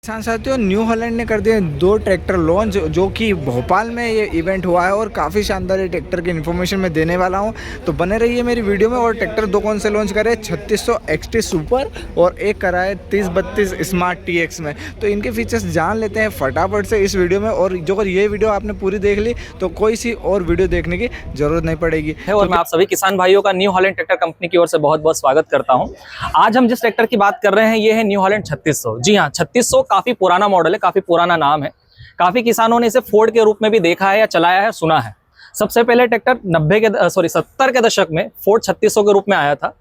किसान साथियों, new Holland ने कर दिए 2 ट्रैक्टर लॉन्च जो कि भोपाल में ये इवेंट हुआ है और काफ़ी शानदार ये ट्रैक्टर की इन्फॉर्मेशन मैं देने वाला हूं, तो बने रहिए मेरी वीडियो में। और ट्रैक्टर 2 कौन से लॉन्च करे, 3600 XT सुपर और एक करा है 3032 स्मार्ट TX में। तो इनके फीचर्स जान लेते हैं फटाफट से इस वीडियो में। और जो अगर ये वीडियो आपने पूरी देख ली तो कोई सी और वीडियो देखने की जरूरत नहीं पड़ेगी। और मैं आप सभी किसान भाइयों का न्यू हॉलैंड ट्रैक्टर कंपनी की ओर से बहुत बहुत स्वागत करता हूं। आज हम जिस ट्रैक्टर की बात कर रहे हैं ये है न्यू हॉलैंड 3600। जी हां, 3600 काफी पुराना मॉडल है, काफी पुराना नाम है। काफी किसानों ने इसे फोर्ड के रूप में भी देखा है या चलाया है, सुना है। सबसे पहले ट्रैक्टर 70 के दशक में फोर्ड 3600 के रूप में आया था।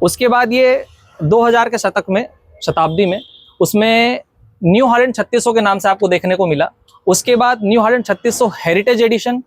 उसके बाद ये 2000 के शताब्दी में उसमें न्यू हॉलैंड 3600 के नाम से आपको देखने को मिला। उसके बाद न्यू हॉलैंड 3600 हेरिटेज एडिशन,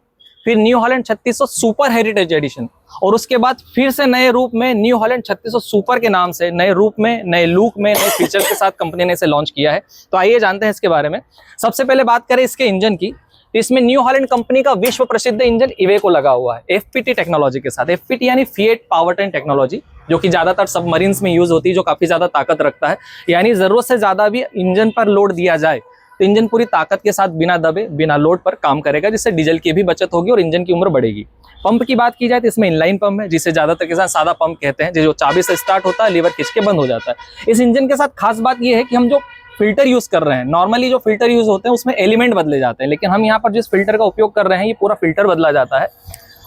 फिर New Holland 3600 super heritage edition, और उसके बाद फिर से नए रूप में न्यू हॉलैंड 3600 सुपर के नाम से नए रूप में, नए लुक में, नए फीचर के साथ कंपनी ने इसे लॉन्च किया है। तो आइए जानते हैं इसके बारे में। सबसे पहले बात करें इसके इंजन की, तो इसमें न्यू हॉलैंड कंपनी का विश्व प्रसिद्ध इंजन इवेको लगा हुआ है FPT टेक्नोलॉजी के साथ। FPT यानी फिएट पावरट्रेन टेक्नोलॉजी, जो कि ज्यादातर सबमरीन्स में यूज होती है, जो काफी ज्यादा ताकत रखता है। यानी जरूरत से ज्यादा भी इंजन पर लोड दिया जाए तो इंजन पूरी ताकत के साथ बिना दबे, बिना लोड पर काम करेगा, जिससे डीजल की भी बचत होगी और इंजन की उम्र बढ़ेगी। पंप की बात की जाए तो इसमें इनलाइन पंप है, जिसे ज्यादातर किसान सादा पंप कहते हैं, जो चाबी से स्टार्ट होता है, लीवर खींच के बंद हो जाता है। इस इंजन के साथ खास बात यह है कि हम जो फिल्टर यूज कर रहे हैं, नॉर्मली जो फिल्टर यूज होते हैं उसमें एलिमेंट बदले जाते हैं, लेकिन हम यहाँ पर जिस फिल्टर का उपयोग कर रहे हैं ये पूरा फिल्टर बदला जाता है।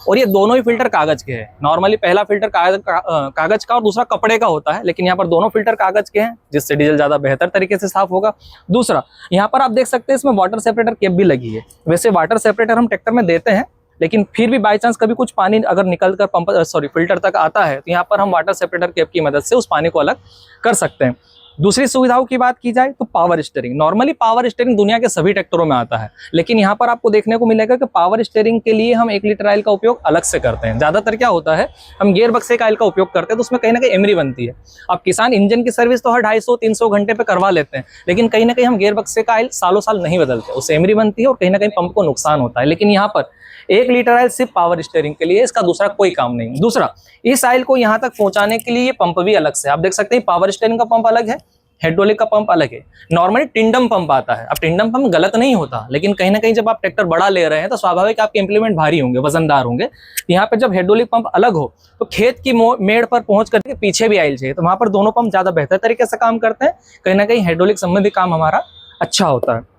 और ये दोनों ही फिल्टर कागज के हैं। नॉर्मली पहला फिल्टर कागज का और दूसरा कपड़े का होता है, लेकिन यहाँ पर दोनों फिल्टर कागज के हैं, जिससे डीजल ज्यादा बेहतर तरीके से साफ होगा। दूसरा, यहाँ पर आप देख सकते हैं इसमें वाटर सेपरेटर कैप भी लगी है। वैसे वाटर सेपरेटर हम ट्रैक्टर में देते हैं, लेकिन फिर भी बाई चांस कभी कुछ पानी अगर निकल कर फिल्टर तक आता है तो यहाँ पर हम वाटर सेपरेटर कैप की मदद से उस पानी को अलग कर सकते हैं। दूसरी सुविधाओं की बात की जाए तो power steering. Normally power steering दुनिया के सभी ट्रैक्टरों में आता है, लेकिन यहाँ पर आपको देखने को मिलेगा कि पावर स्टीयरिंग के लिए हम 1 लीटर ऑयल का उपयोग अलग से करते हैं। ज्यादातर क्या होता है, हम गियर बक्से का ऑयल का उपयोग करते हैं, तो उसमें कहीं ना कहीं एमरी बनती है। अब किसान इंजन की सर्विस तो हर 250-300 घंटे पे करवा लेते हैं, लेकिन कहीं ना कहीं हम गियर बक्से का ऑयल सालों साल नहीं बदलते, उससे एमरी बनती है और कहीं ना कहीं पंप को नुकसान होता है। लेकिन यहाँ पर 1 लीटर ऑयल सिर्फ पावर स्टीयरिंग के लिए, इसका दूसरा कोई काम नहीं। दूसरा, इस ऑयल को यहाँ तक पहुंचाने के लिए ये पंप भी अलग से, आप देख सकते हैं पावर स्टीयरिंग का पंप अलग है, हाइड्रोलिक का पंप अलग है। नॉर्मली टिंडम पंप आता है। अब टिंडम पंप गलत नहीं होता, लेकिन कहीं ना कहीं जब आप ट्रैक्टर बड़ा ले रहे हैं तो स्वाभाविक आपके इंप्लीमेंट भारी होंगे, वजनदार होंगे। यहाँ पे जब हाइड्रोलिक पंप अलग हो तो खेत की मेड़ पर पहुंच करके पीछे भी आयल चाहिए, तो वहां पर दोनों पंप ज्यादा बेहतर तरीके से काम करते हैं। कहीं ना कहीं हाइड्रोलिक संबंधी काम हमारा अच्छा होता है।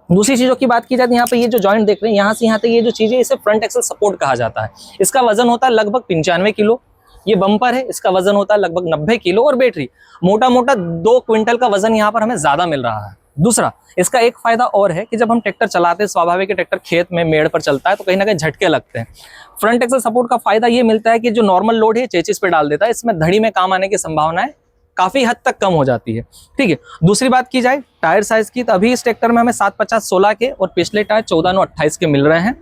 दूसरी चीजों की बात की जाती है, यहाँ पे ये जो जॉइंट देख रहे हैं यहाँ से यहाँ तक ये जो चीज है, इसे फ्रंट एक्सल सपोर्ट कहा जाता है। इसका वजन होता है लगभग 95 किलो। ये बम्पर है, इसका वजन होता है लगभग 90 किलो। और बैटरी मोटा मोटा 2 क्विंटल का वजन यहाँ पर हमें ज्यादा मिल रहा है। दूसरा, इसका एक फायदा और है कि जब हम ट्रैक्टर चलाते हैं, स्वाभाविक ट्रैक्टर खेत में मेड़ पर चलता है तो कहीं ना कहीं झटके लगते हैं। फ्रंट एक्सल सपोर्ट का फायदा ये मिलता है कि जो नॉर्मल लोड है चेचिस पे डाल देता है, इसमें धड़ी में काम आने की संभावनाएं काफी हद तक कम हो जाती है। ठीक है। दूसरी बात की जाए टायर साइज की, तो अभी इस ट्रैक्टर में हमें 750-16 के और पिछले टायर 14-28 के मिल रहे हैं।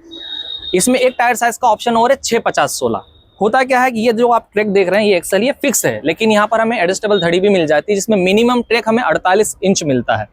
इसमें एक टायर साइज का ऑप्शन और है 650-16। होता क्या है कि ये जो आप ट्रैक देख रहे हैं ये एक्सल ये फिक्स है, लेकिन यहाँ पर हमें एडजस्टेबल धड़ी भी मिल जाती है, जिसमें मिनिमम ट्रैक हमें 48 इंच मिलता है।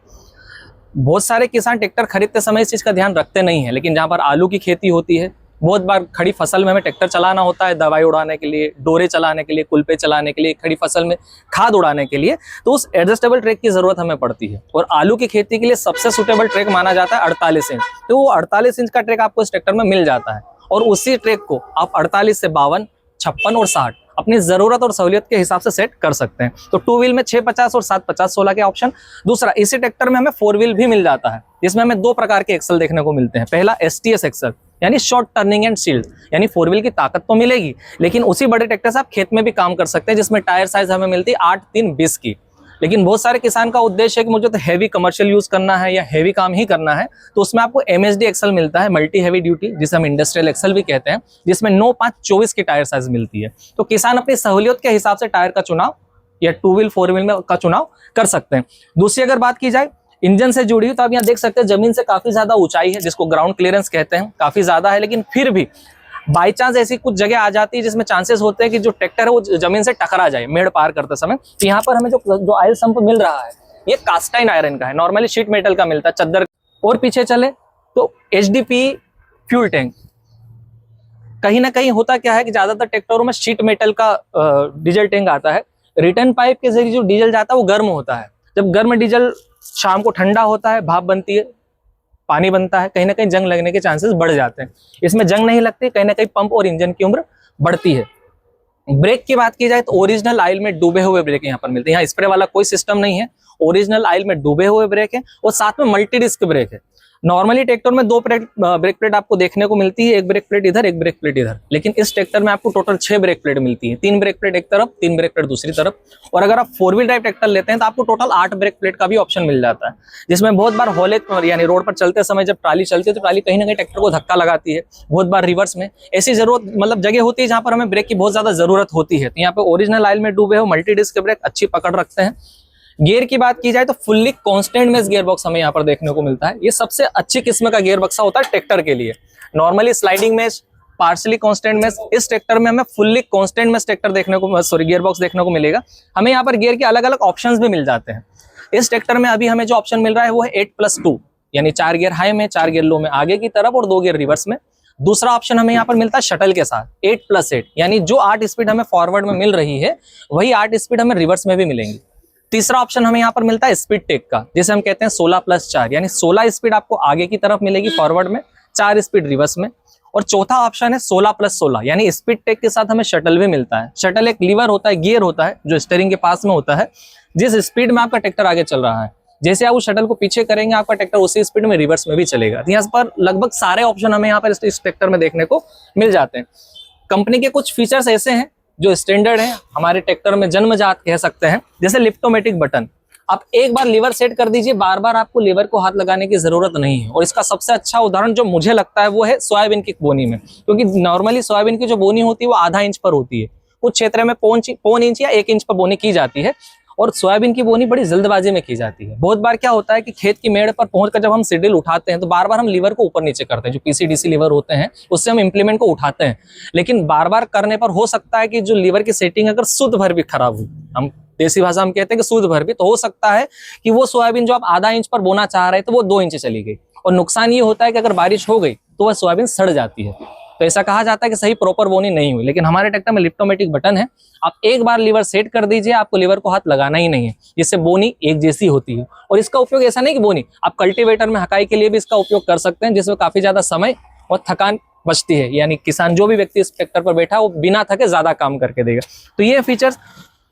बहुत सारे किसान ट्रैक्टर खरीदते समय इस चीज का ध्यान रखते नहीं है, लेकिन जहाँ पर आलू की खेती होती है, बहुत बार खड़ी फसल में हमें ट्रैक्टर चलाना होता है, दवाई उड़ाने के लिए, डोरे चलाने के लिए, कुलपे चलाने के लिए, खड़ी फसल में खाद उड़ाने के लिए, तो उस एडजस्टेबल ट्रैक की जरूरत हमें पड़ती है। और आलू की खेती के लिए सबसे सुटेबल ट्रैक माना जाता है 48 इंच। तो वो 48 इंच का ट्रैक आपको इस ट्रैक्टर में मिल जाता है, और उसी ट्रैक को आप 48 से 52, 56 और 60 अपनी जरूरत और सहूलियत के हिसाब से सेट कर सकते हैं। तो 2 व्हील में 650 और 750-16 के ऑप्शन। दूसरा, इसी ट्रैक्टर में हमें 4 व्हील भी मिल जाता है, जिसमें हमें 2 प्रकार के एक्सल देखने को मिलते हैं। पहला STS एक्सल, यानी शॉर्ट टर्निंग एंड शील्ड, यानी 4 व्हील की ताकत तो मिलेगी, लेकिन उसी बड़े ट्रैक्टर से आप खेत में भी काम कर सकते हैं, जिसमें टायर साइज हमें मिलती है 8-3-20 की। लेकिन बहुत सारे किसान का उद्देश्य है कि मुझे तो हैवी कमर्शियल यूज करना है या हैवी काम ही करना है, तो उसमें आपको MHD एक्सल मिलता है, मल्टी हैवी ड्यूटी, जिसे हम इंडस्ट्रियल एक्सल भी कहते हैं, जिसमें 9-5-24 की टायर साइज मिलती है। तो किसान अपनी सहूलियत के हिसाब से टायर का चुनाव या 2 व्हील 4 व्हील में का चुनाव कर सकते हैं। दूसरी अगर बात की जाए इंजन से जुड़ी, तो आप यहाँ देख सकते हैं जमीन से काफी ज्यादा ऊंचाई है, जिसको ग्राउंड क्लियरेंस कहते हैं, काफी ज्यादा है। लेकिन फिर भी बाई चांस ऐसी कुछ जगह आ जाती है जिसमें चांसेस होते हैं कि जो ट्रैक्टर है वो जमीन से टकरा जाए मेड़ पार करते समय। तो यहाँ पर हमें जो ऑयल संप मिल रहा है ये कास्टाइन आयरन का है, नॉर्मली शीट मेटल का मिलता है, चद्दर। और पीछे चले तो HDP फ्यूल टैंक। कहीं ना कहीं होता क्या है कि ज्यादातर ट्रैक्टरों में शीट मेटल का डीजल टैंक आता है। रिटर्न पाइप के जरिए जो डीजल जाता है वो गर्म होता है। जब गर्म डीजल शाम को ठंडा होता है, भाप बनती है, पानी बनता है, कहीं ना कहीं जंग लगने के चांसेस बढ़ जाते हैं। इसमें जंग नहीं लगती, कहीं ना कहीं पंप और इंजन की उम्र बढ़ती है। ब्रेक की बात की जाए तो ओरिजिनल ऑयल में डूबे हुए ब्रेक यहाँ पर मिलते हैं। यहाँ स्प्रे वाला कोई सिस्टम नहीं है, ओरिजिनल ऑयल में डूबे हुए ब्रेक है और साथ में मल्टी डिस्क ब्रेक है। नॉर्मली ट्रैक्टर में दो ब्रेक प्लेट आपको देखने को मिलती है, एक ब्रेक प्लेट इधर, एक ब्रेक प्लेट इधर, लेकिन इस ट्रैक्टर में आपको टोटल 6 ब्रेक प्लेट मिलती है। 3 ब्रेक प्लेट एक तरफ, 3 ब्रेक प्लेट दूसरी तरफ। और अगर आप 4 व्हील ड्राइव ट्रैक्टर लेते हैं तो आपको टोटल 8 ब्रेक प्लेट का भी ऑप्शन मिल जाता है, जिसमें बहुत बार हॉलेज पर यानी रोड पर चलते समय जब ट्राली चलती है तो ट्राली कहीं ना कहीं ट्रैक्टर को धक्का लगाती है, बहुत बार रिवर्स में ऐसी जरूरत मतलब जगह होती है जहां पर हमें ब्रेक की बहुत ज्यादा जरूरत होती है। तो यहाँ पे ओरिजिनल ऑयल में डूबे हो मल्टी डिस्क ब्रेक अच्छी पकड़ रखते हैं। गियर की बात की जाए तो fully constant mesh gear box हमें यहाँ पर देखने को मिलता है। ये सबसे अच्छी किस्म का गियर बक्सा होता है ट्रैक्टर के लिए। Normally sliding mesh, partially constant mesh, इस ट्रैक्टर में हमें फुल्ली कांस्टेंट मेश ट्रैक्टर देखने को गियर बॉक्स देखने को मिलेगा। हमें यहाँ पर गियर के अलग अलग ऑप्शंस भी मिल जाते हैं। इस ट्रैक्टर में अभी हमें जो ऑप्शन मिल रहा है वो है 8+2, यानी 4 गियर हाई में, 4 गियर लो में आगे की तरफ और 2 गियर रिवर्स में। दूसरा ऑप्शन हमें यहाँ पर मिलता है शटल के साथ 8+8, यानी जो 8 स्पीड हमें फॉरवर्ड में मिल रही है वही 8 स्पीड हमें रिवर्स में भी मिलेंगी। तीसरा ऑप्शन हमें यहाँ पर मिलता है स्पीड टेक का, जिसे हम कहते हैं 16+4, यानी 16 स्पीड आपको आगे की तरफ मिलेगी फॉरवर्ड में, 4 स्पीड रिवर्स में। और चौथा ऑप्शन है 16+16, यानी स्पीड टेक के साथ हमें शटल भी मिलता है। शटल एक लीवर होता है, गियर होता है जो स्टीयरिंग के पास में होता है। जिस स्पीड में आपका ट्रैक्टर आगे चल रहा है, जैसे आप उस शटल को पीछे करेंगे आपका ट्रैक्टर उसी स्पीड में रिवर्स में भी चलेगा। यहाँ पर लगभग सारे ऑप्शन हमें यहाँ पर इस ट्रैक्टर में देखने को मिल जाते हैं। कंपनी के कुछ फीचर्स ऐसे हैं जो स्टैंडर्ड है, हमारे ट्रैक्टर में जन्मजात कह सकते हैं, जैसे लिफ्टोमेटिक बटन। आप एक बार लीवर सेट कर दीजिए, बार बार आपको लीवर को हाथ लगाने की जरूरत नहीं है। और इसका सबसे अच्छा उदाहरण जो मुझे लगता है वो है सोयाबीन की बोनी में, क्योंकि नॉर्मली सोयाबीन की जो बोनी होती है वो आधा इंच पर होती है, कुछ क्षेत्र में पौन इंच या 1 इंच पर बोनी की जाती है। और सोयाबीन की बोनी बड़ी जल्दबाजी में की जाती है। बहुत बार क्या होता है कि खेत की मेड़ पर पहुंचकर जब हम सीडील उठाते हैं तो बार बार हम लीवर को ऊपर नीचे करते हैं, जो पीसीडीसी लीवर होते हैं उससे हम इंप्लीमेंट को उठाते हैं। लेकिन बार बार करने पर हो सकता है कि जो लीवर की सेटिंग अगर शुद्ध भर भी खराब हुई, हम देसी भाषा हम कहते हैं कि शुद्ध भर भी, तो हो सकता है कि वो सोयाबीन जो आप आधा इंच पर बोना चाह रहे थे वो 2 इंच चली गई। और नुकसान ये होता है कि अगर बारिश हो गई तो वह सोयाबीन सड़ जाती है। तो ऐसा कहा जाता है कि सही प्रॉपर बोनी नहीं हुई। लेकिन हमारे ट्रैक्टर में लिफ्टोमेटिक बटन है, आप एक बार लीवर सेट कर दीजिए, आपको लीवर को हाथ लगाना ही नहीं है, जिससे बोनी एक जैसी होती है। और इसका उपयोग ऐसा नहीं कि बोनी, आप कल्टीवेटर में हकाई के लिए भी इसका उपयोग कर सकते हैं, जिसमें काफी ज्यादा समय और थकान बचती है। यानी किसान जो भी व्यक्ति इस ट्रैक्टर पर बैठा है वो बिना थके ज्यादा काम करके देगा। तो ये फीचर्स।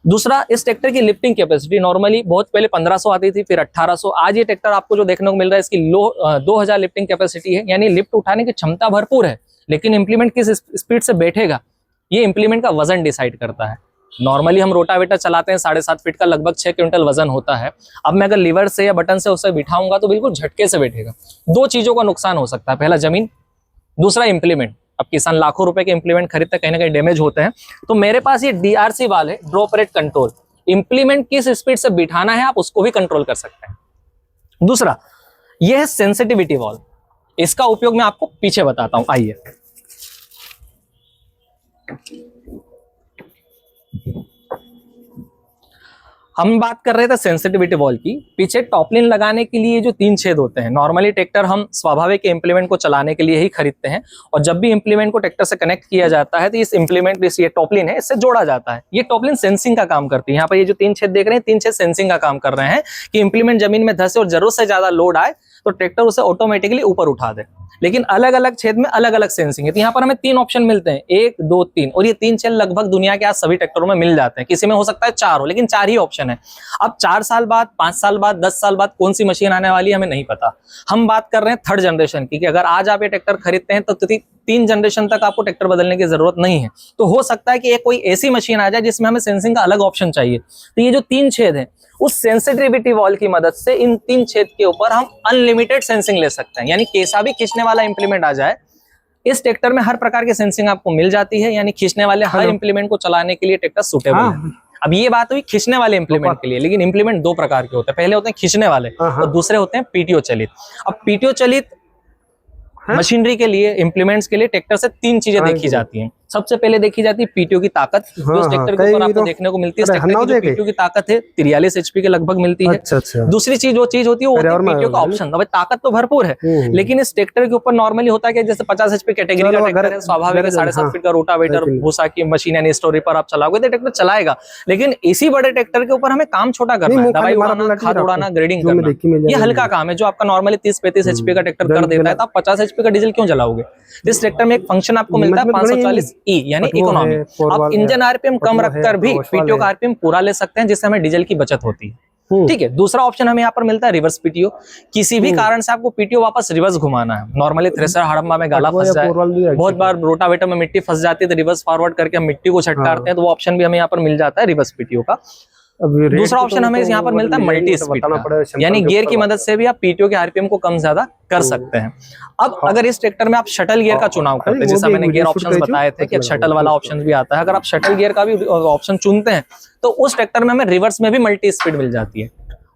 दूसरा, इस ट्रैक्टर की लिफ्टिंग कैपेसिटी नॉर्मली बहुत पहले 1500 आती थी, फिर 1800। आज ये ट्रैक्टर आपको जो देखने को मिल रहा है इसकी 2000 लिफ्टिंग कैपेसिटी है, यानी लिफ्ट उठाने की क्षमता भरपूर है। लेकिन इंप्लीमेंट किस स्पीड से बैठेगा ये इंप्लीमेंट का वजन डिसाइड करता है। नॉर्मली हम रोटावेटर चलाते हैं 7.5 फीट का, लगभग 6 क्विंटल वजन होता है। अब मैं अगर लीवर से या बटन से उसे बिठाऊंगा तो बिल्कुल झटके से बैठेगा। 2 चीजों का नुकसान हो सकता है, पहला जमीन, दूसरा इंप्लीमेंट। अब किसान लाखों रुपए के इंप्लीमेंट खरीदते कहीं ना कहीं डैमेज होते हैं। तो मेरे पास ये DRC वाल है, ड्रॉप रेट कंट्रोल। इंप्लीमेंट किस स्पीड से बिठाना है आप उसको भी कंट्रोल कर सकते हैं। दूसरा, यह है सेंसिटिविटी वाल। इसका उपयोग मैं आपको पीछे बताता हूं, आइए। हम बात कर रहे थे सेंसिटिविटी वॉल की। पीछे टॉपलिन लगाने के लिए जो 3 छेद होते हैं, नॉर्मली ट्रैक्टर हम स्वाभाविक इंप्लीमेंट को चलाने के लिए ही खरीदते हैं। और जब भी इंप्लीमेंट को ट्रैक्टर से कनेक्ट किया जाता है तो इस इंप्लीमेंट ये टॉपलिन है, इससे जोड़ा जाता है। ये टॉपलिन सेंसिंग का काम करती है। यहाँ पर ये जो 3 छेद देख रहे हैं, 3 छेद सेंसिंग का काम कर रहे हैं कि इंप्लीमेंट जमीन में धंसे और जरूरत से ज्यादा लोड आए तो ट्रैक्टर उसे ऑटोमेटिकली ऊपर उठा दे। लेकिन अलग अलग छेद में अलग अलग सेंसिंग है। तो यहाँ पर हमें 3 ऑप्शन मिलते हैं, 1, 2, 3। और ये 3 छेद लगभग दुनिया के आज सभी ट्रैक्टरों में मिल जाते हैं। किसी में हो सकता है 4 हो, लेकिन 4 ही ऑप्शन है। अब 4 साल बाद, 5 साल बाद, 10 साल बाद कौन सी मशीन आने वाली है हमें नहीं पता। हम बात कर रहे हैं 3rd जनरेशन की, कि अगर आज आप ये ट्रैक्टर खरीदते हैं तो 3 जनरेशन तक आपको ट्रैक्टर बदलने की जरूरत नहीं है। तो हो सकता है कि एक कोई ऐसी मशीन आ जाए जिसमें हमें सेंसिंग का अलग ऑप्शन चाहिए। तो ये जो 3 छेद है उस सेंसिटिविटी वॉल की मदद से इन 3 छेद के ऊपर हम अनलिमिटेड सेंसिंग ले सकते हैं। यानी कैसा भी खींचने वाला इंप्लीमेंट आ जाए, इस ट्रैक्टर में हर प्रकार की सेंसिंग आपको मिल जाती है। यानी खींचने वाले हर इंप्लीमेंट को चलाने के लिए ट्रैक्टर सुटेबल है। अब ये बात हुई खींचने वाले इंप्लीमेंट के लिए, लेकिन इंप्लीमेंट 2 प्रकार के होते हैं। पहले होते हैं खींचने वाले और दूसरे होते हैं पीटीओ चलित। अब पीटीओ चलित मशीनरी के लिए, इंप्लीमेंट्स के लिए ट्रैक्टर से 3 चीजें देखी जाती हैं। सबसे पहले देखी जाती है पीटीओ की ताकत, जो इस ट्रैक्टर के ऊपर आपको देखने को मिलती है। इस ट्रैक्टर की जो पीटीओ की ताकत है 43 HP के लगभग मिलती है। दूसरी चीज जो चीज होती है वो होती है पीटीओ का ऑप्शन। अब ताकत तो भरपूर है, लेकिन इस ट्रैक्टर के ऊपर नॉर्मली होता है कि जैसे 50 HP कैटेगरी का ट्रैक्टर है, स्वाभाविक है 7.5 फीट का रोटावेटर, भूसा की मशीन यानी स्टोरी पर आप चलाओगे तो ट्रैक्टर चलाएगा। लेकिन इसी बड़े ट्रैक्टर के ऊपर हमें काम छोटा करना है, दवाई उड़ाना, खाद उड़ाना, ग्रेडिंग करना, ये हल्का काम है जो आपका नॉर्मली 30-35 HP का ट्रैक्टर कर देता है। तो आप 50 HP का डीजल क्यों जलाओगे? इस ट्रैक्टर में एक फंक्शन आपको मिलता है 540E यानी इकोनॉमी। आप इंजन आरपीएम कम रखकर भी पीटीओ का आरपीएम पूरा ले सकते हैं, जिससे हमें डीजल की बचत होती है। ठीक है। दूसरा ऑप्शन हमें यहाँ पर मिलता है रिवर्स पीटीओ। किसी भी कारण से आपको पीटीओ वापस रिवर्स घुमाना है, नॉर्मली थ्रेशर हड़म्बा में गाला फंस जाए, बहुत बार रोटावेटर में मिट्टी फंस जाती है, तो रिवर्स फॉरवर्ड करके हम मिट्टी को छटकारते हैं, तो वो ऑप्शन भी हमें यहाँ पर मिल जाता है रिवर्स पीटीओ का। दूसरा ऑप्शन हमें यहाँ पर मिलता है मल्टी स्पीड का, यानी गियर की मदद से भी आप पीटीओ के आरपीएम को कम ज्यादा कर सकते हैं। अब अगर इस ट्रैक्टर में आप शटल गियर का चुनाव करते हैं, जैसा मैंने गियर ऑप्शंस बताए थे कि शटल वाला ऑप्शन भी आता है, अगर आप शटल गियर का भी ऑप्शन चुनते हैं तो उस ट्रैक्टर में हमें रिवर्स में भी मल्टी स्पीड मिल जाती है।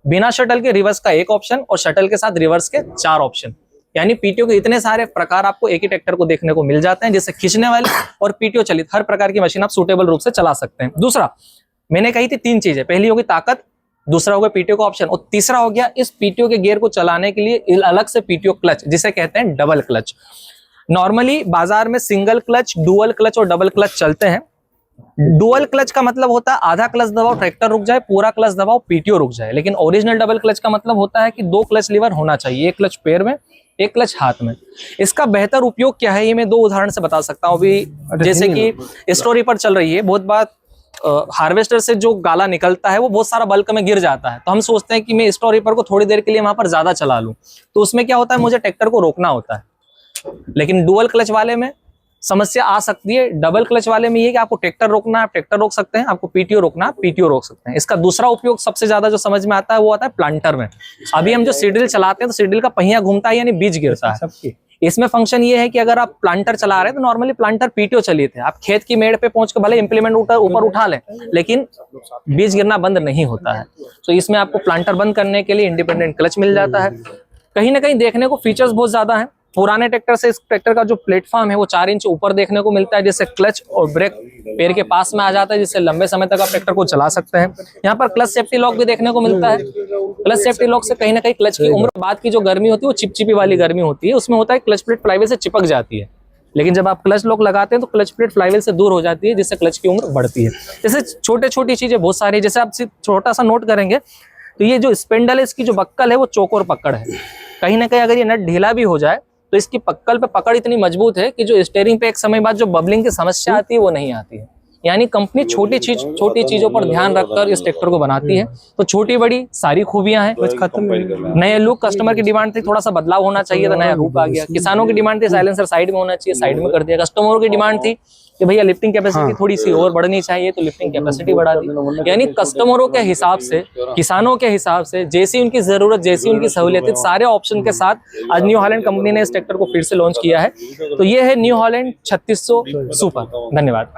बिना शटल के रिवर्स का एक ऑप्शन और शटल के साथ रिवर्स के 4 ऑप्शन, यानी पीटीओ के इतने सारे प्रकार आपको एक ही ट्रैक्टर को देखने को मिल जाते हैं, जिससे खींचने वाले और पीटीओ चलित हर प्रकार की मशीन आप सूटेबल रूप से चला सकते हैं। दूसरा मैंने कही थी 3 चीजें, पहली होगी ताकत, दूसरा हो गया पीटीओ का ऑप्शन, और तीसरा हो गया इस पीटीओ के गियर को चलाने के लिए अलग से पीटीओ क्लच, जिसे कहते हैं डबल क्लच। नॉर्मली बाजार में सिंगल क्लच, डुअल क्लच और डबल क्लच चलते हैं। डुअल क्लच का मतलब होता है आधा क्लच दबाओ ट्रैक्टर रुक जाए, पूरा क्लच दबाओ पीटीओ रुक जाए। लेकिन ओरिजिनल डबल क्लच का मतलब होता है कि 2 क्लच लीवर होना चाहिए, एक क्लच पैर में, एक क्लच हाथ में। इसका बेहतर उपयोग क्या है ये मैं 2 उदाहरण से बता सकता हूँ। अभी जैसे कि स्टोरी पर चल रही है, बहुत बार हार्वेस्टर से जो गाला निकलता है वो बहुत सारा बल्क में गिर जाता है, तो हम सोचते हैं कि मैं स्टोर रीपर को थोड़ी देर के लिए वहां पर ज्यादा चला लूं, तो उसमें क्या होता है मुझे ट्रैक्टर को रोकना होता है। लेकिन डुअल क्लच वाले में समस्या आ सकती है। डबल क्लच वाले में ये कि आपको ट्रैक्टर रोकना है आप ट्रैक्टर रोक सकते हैं, आपको पीटीओ रोकना है पीटीओ रोक सकते हैं। इसका दूसरा उपयोग सबसे ज्यादा जो समझ में आता है वो आता है प्लांटर में। अभी हम जो सीड्रिल चलाते हैं तो सीड्रिल का पहिया घूमता है यानी बीज गिरता है। इसमें फंक्शन ये है कि अगर आप प्लांटर चला रहे हैं तो नॉर्मली प्लांटर पीटीओ चलिए थे, आप खेत की मेड़ पे पहुंच के भले इंप्लीमेंट ऊपर उठा लें, लेकिन बीज गिरना बंद नहीं होता है। तो इसमें आपको प्लांटर बंद करने के लिए इंडिपेंडेंट क्लच मिल जाता है। कहीं ना कहीं देखने को फीचर्स बहुत ज्यादा है। पुराने ट्रैक्टर से इस ट्रैक्टर का जो प्लेटफॉर्म है वो 4 इंच ऊपर देखने को मिलता है, जिससे क्लच और ब्रेक पैर के पास में आ जाता है, जिससे लंबे समय तक आप ट्रैक्टर को चला सकते हैं। यहाँ पर क्लच सेफ्टी लॉक भी देखने को मिलता है। क्लच सेफ्टी लॉक से कहीं ना कहीं क्लच की उम्र बाद की जो गर्मी होती है वो चिपचिपी वाली गर्मी होती है, उसमें होता है क्लच प्लेट फ्लाईव्हील से चिपक जाती है। लेकिन जब आप क्लच लॉक लगाते हैं तो क्लच प्लेट फ्लाईव्हील से दूर हो जाती है, जिससे क्लच की उम्र बढ़ती है। जैसे छोटे छोटी चीजें बहुत सारी, जैसे आप छोटा सा नोट करेंगे तो ये जो स्पेंडल है इसकी जो बक्कल है वो चौकोर पकड़ है। कहीं ना कहीं अगर ये नट ढीला भी हो जाए तो इसकी पक्कल पे पकड़ इतनी मजबूत है कि जो स्टीयरिंग पे एक समय बाद जो बबलिंग की समस्या आती है वो नहीं आती है। यानी कंपनी छोटी चीजों पर ध्यान रखकर इस ट्रैक्टर को बनाती है। तो छोटी बड़ी सारी खूबियां हैं। नए लुक, कस्टमर की डिमांड थी थोड़ा सा बदलाव होना चाहिए था, नया रूप आ गया। किसानों की डिमांड थी साइलेंसर साइड में होना चाहिए, साइड में कर दिया। कस्टमरों की डिमांड थी कि भैया लिफ्टिंग कैपेसिटी थोड़ी सी और बढ़नी चाहिए, तो लिफ्टिंग कैपेसिटी बढ़ा दी। यानी कस्टमरों के हिसाब से, किसानों के हिसाब से, जैसी उनकी जरूरत, जैसी उनकी सहूलियत, सारे ऑप्शन के साथ आज न्यू हॉलैंड कंपनी ने इस ट्रैक्टर को फिर से लॉन्च किया है। तो ये है न्यू हॉलैंड 3600 सुपर। धन्यवाद।